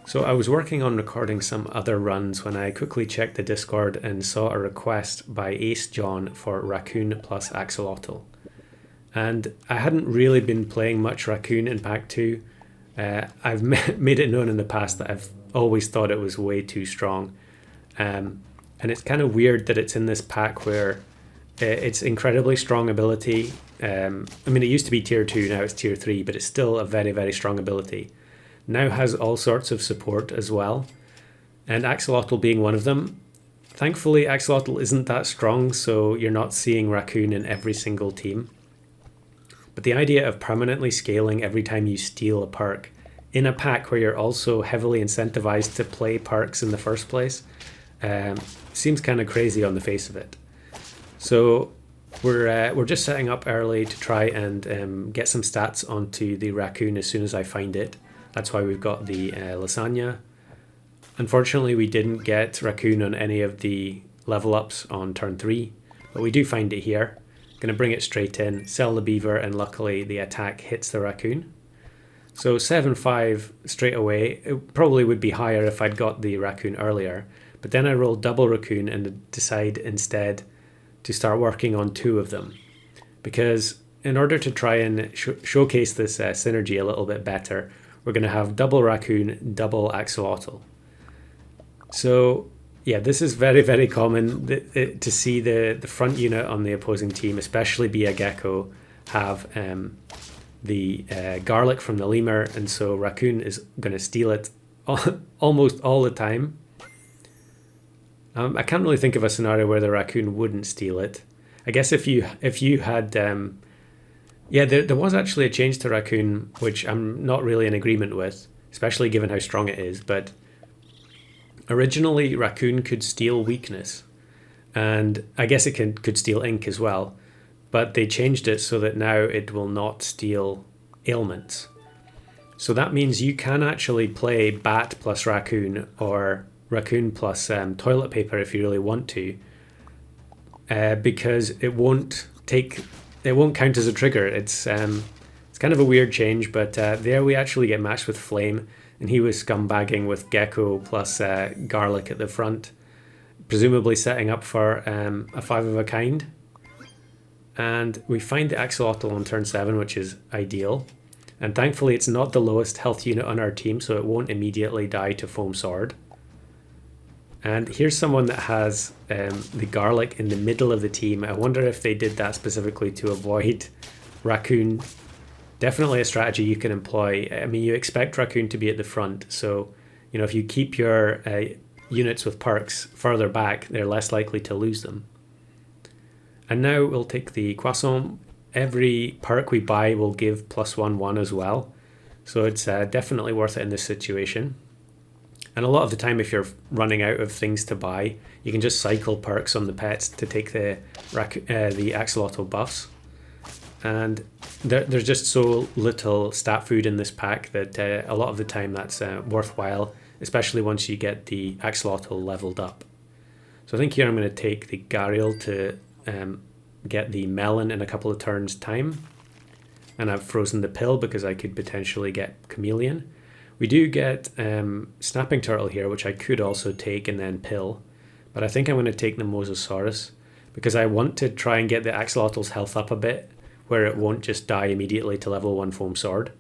So I was working on recording some other runs when I quickly checked the Discord and saw a request by Ace John for Raccoon plus Axolotl. And I hadn't really been playing much Raccoon in Pack 2. I've made it known in the past that I've always thought it was way too strong. And it's kind of weird that it's in this pack where it's incredibly strong ability. I mean, it used to be tier 2, now it's tier 3, but it's still a very, very strong ability. Now has all sorts of support as well, and Axolotl being one of them. Thankfully, Axolotl isn't that strong, so you're not seeing Raccoon in every single team. But the idea of permanently scaling every time you steal a perk in a pack where you're also heavily incentivized to play perks in the first place seems kind of crazy on the face of it. So we're just setting up early to try and get some stats onto the Raccoon as soon as I find it. That's why we've got the lasagna. Unfortunately, we didn't get Raccoon on any of the level ups on turn 3, but we do find it here. Going to bring it straight in, sell the beaver, and luckily the attack hits the Raccoon. So 7-5 straight away. It probably would be higher if I'd got the Raccoon earlier, but then I rolled double Raccoon and decide instead to start working on 2 of them. Because in order to try and showcase this synergy a little bit better, we're going to have double Raccoon, double Axolotl. So yeah, this is very, very common to see the front unit on the opposing team, especially be a gecko, have the garlic from the lemur, and so Raccoon is going to steal it almost all the time. I can't really think of a scenario where the Raccoon wouldn't steal it. I guess if you had yeah, there was actually a change to Raccoon, which I'm not really in agreement with, especially given how strong it is. But originally, Raccoon could steal weakness, and I guess it could steal ink as well. But they changed it so that now it will not steal ailments. So that means you can actually play Bat plus Raccoon or Raccoon plus toilet paper if you really want to, because it won't count as a trigger. It's kind of a weird change, but there we actually get matched with Flame, and he was scumbagging with Gecko plus Garlic at the front, presumably setting up for a 5 of a kind. And we find the Axolotl on turn 7, which is ideal. And thankfully it's not the lowest health unit on our team, so it won't immediately die to Foam Sword. And here's someone that has the Garlic in the middle of the team. I wonder if they did that specifically to avoid Raccoon. Definitely a strategy you can employ. I mean, you expect Raccoon to be at the front, so if you keep your units with perks further back, they're less likely to lose them. And now we'll take the Croissant. Every perk we buy will give +1/1 as well, so it's definitely worth it in this situation. And a lot of the time, if you're running out of things to buy, you can just cycle perks on the pets to take the Axolotl buffs. And there's just so little stat food in this pack that a lot of the time that's worthwhile, especially once you get the Axolotl leveled up. So I think here I'm going to take the Gharial to get the melon in a couple of turns' time. And I've frozen the pill because I could potentially get Chameleon. We do get Snapping Turtle here, which I could also take and then pill. But I think I'm going to take the Mosasaurus because I want to try and get the Axolotl's health up a bit, where it won't just die immediately to level 1 Foam Sword.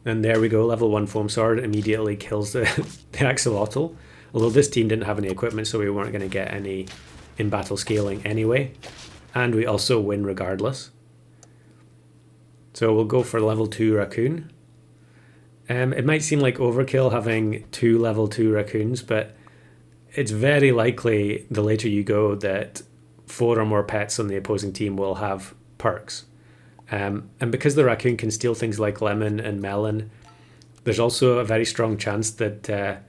And there we go, level 1 Foam Sword immediately kills the Axolotl. Although this team didn't have any equipment, so we weren't going to get any in-battle scaling anyway. And we also win regardless. So we'll go for level 2 Raccoon. It might seem like overkill having 2 level 2 Raccoons, but it's very likely the later you go that 4 or more pets on the opposing team will have perks. And because the Raccoon can steal things like lemon and melon, there's also a very strong chance that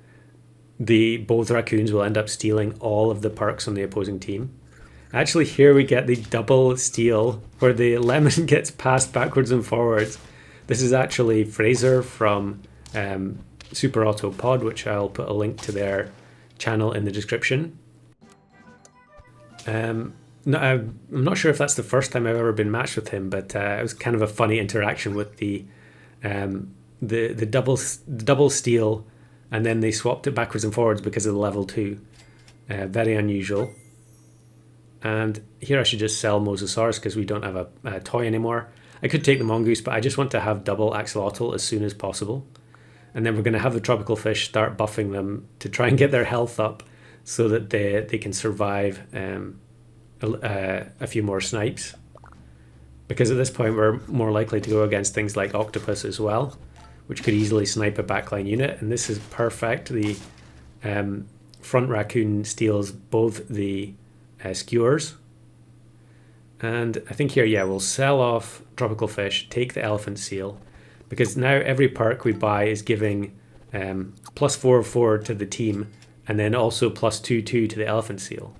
both Raccoons will end up stealing all of the perks on the opposing team. Actually, here we get the double steal where the lemon gets passed backwards and forwards. This is actually Fraser from Super Auto Pod, which I'll put a link to their channel in the description. No, I'm not sure if that's the first time I've ever been matched with him, but it was kind of a funny interaction with the the double steal, and then they swapped it backwards and forwards because of the level 2. Very unusual. And here I should just sell Mosasaurus because we don't have a toy anymore. I could take the mongoose, but I just want to have double axolotl as soon as possible. And then we're going to have the tropical fish start buffing them to try and get their health up so that they can survive a few more snipes. Because at this point we're more likely to go against things like octopus as well, which could easily snipe a backline unit. And this is perfect. The front raccoon steals both the skewers. And I think here, yeah, we'll sell off tropical fish, take the elephant seal, because now every perk we buy is giving +4/4 to the team, and then also +2/2 to the elephant seal.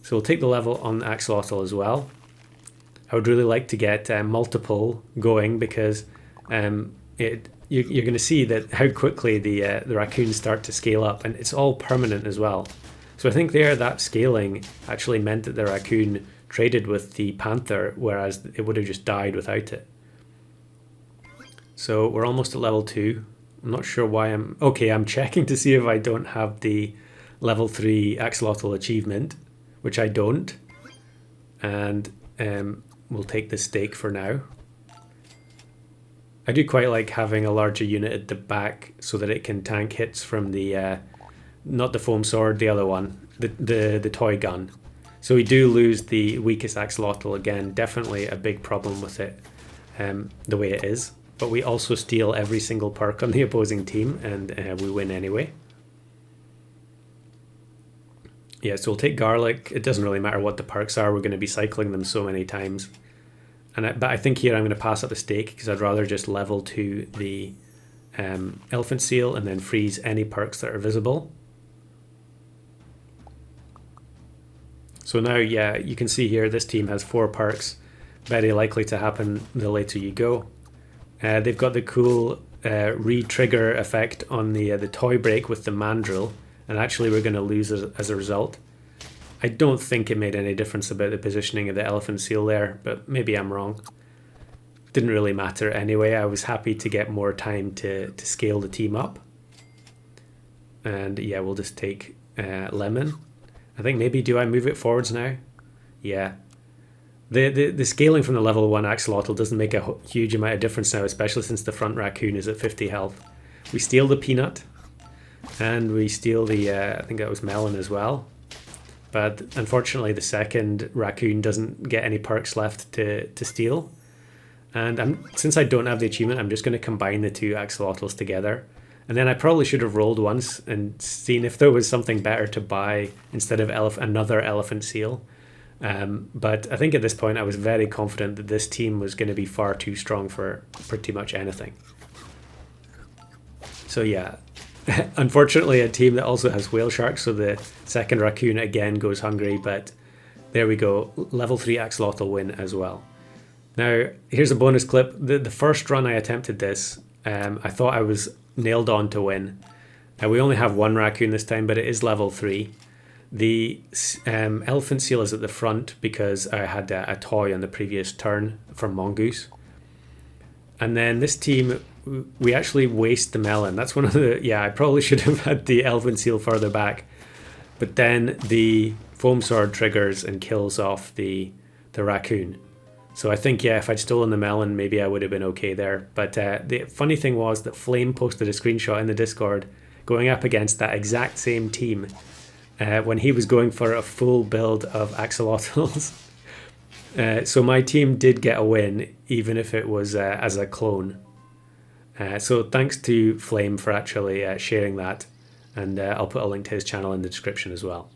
So we'll take the level on the axolotl as well. I would really like to get multiple going because you're going to see that how quickly the raccoons start to scale up, and it's all permanent as well. So I think there that scaling actually meant that the raccoon traded with the panther, whereas it would have just died without it. So we're almost at level 2. I'm not sure why I'm checking to see if I don't have the level 3 axolotl achievement, which I don't. And we'll take the stake for now. I do quite like having a larger unit at the back so that it can tank hits from the, not the foam sword, the other one, the toy gun. So we do lose the weakest axolotl again, definitely a big problem with it the way it is. But we also steal every single perk on the opposing team, and we win anyway. Yeah, so we'll take garlic. It doesn't really matter what the perks are. We're going to be cycling them so many times. But I think here I'm going to pass up the stake because I'd rather just level to the elephant seal and then freeze any perks that are visible. So now, yeah, you can see here this team has 4 perks. Very likely to happen the later you go. They've got the cool re-trigger effect on the toy break with the mandrill, and actually we're going to lose as a result. I don't think it made any difference about the positioning of the elephant seal there, but maybe I'm wrong. Didn't really matter anyway. I was happy to get more time to scale the team up. And yeah, we'll just take lemon. I think maybe, do I move it forwards now? Yeah. The scaling from the level 1 axolotl doesn't make a huge amount of difference now, especially since the front raccoon is at 50 health. We steal the peanut, and we steal the, I think that was melon as well. But unfortunately the second raccoon doesn't get any perks left to steal. And since I don't have the achievement, I'm just going to combine the 2 axolotls together. And then I probably should have rolled once and seen if there was something better to buy instead of another elephant seal. But I think at this point I was very confident that this team was going to be far too strong for pretty much anything. So yeah, unfortunately a team that also has whale sharks, so the second raccoon again goes hungry, but there we go, level 3 axolotl win as well. Now here's a bonus clip. The first run I attempted this, I thought I was nailed on to win. We only have 1 raccoon this time, but it is level 3. The elephant seal is at the front because I had a toy on the previous turn from mongoose. And then this team, we actually waste the melon. That's one of the, yeah, I probably should have had the elephant seal further back. But then the foam sword triggers and kills off the raccoon. So I think, yeah, if I'd stolen the melon, maybe I would have been okay there. But the funny thing was that Flame posted a screenshot in the Discord going up against that exact same team when he was going for a full build of axolotls. So my team did get a win, even if it was as a clone. So thanks to Flame for actually sharing that. And I'll put a link to his channel in the description as well.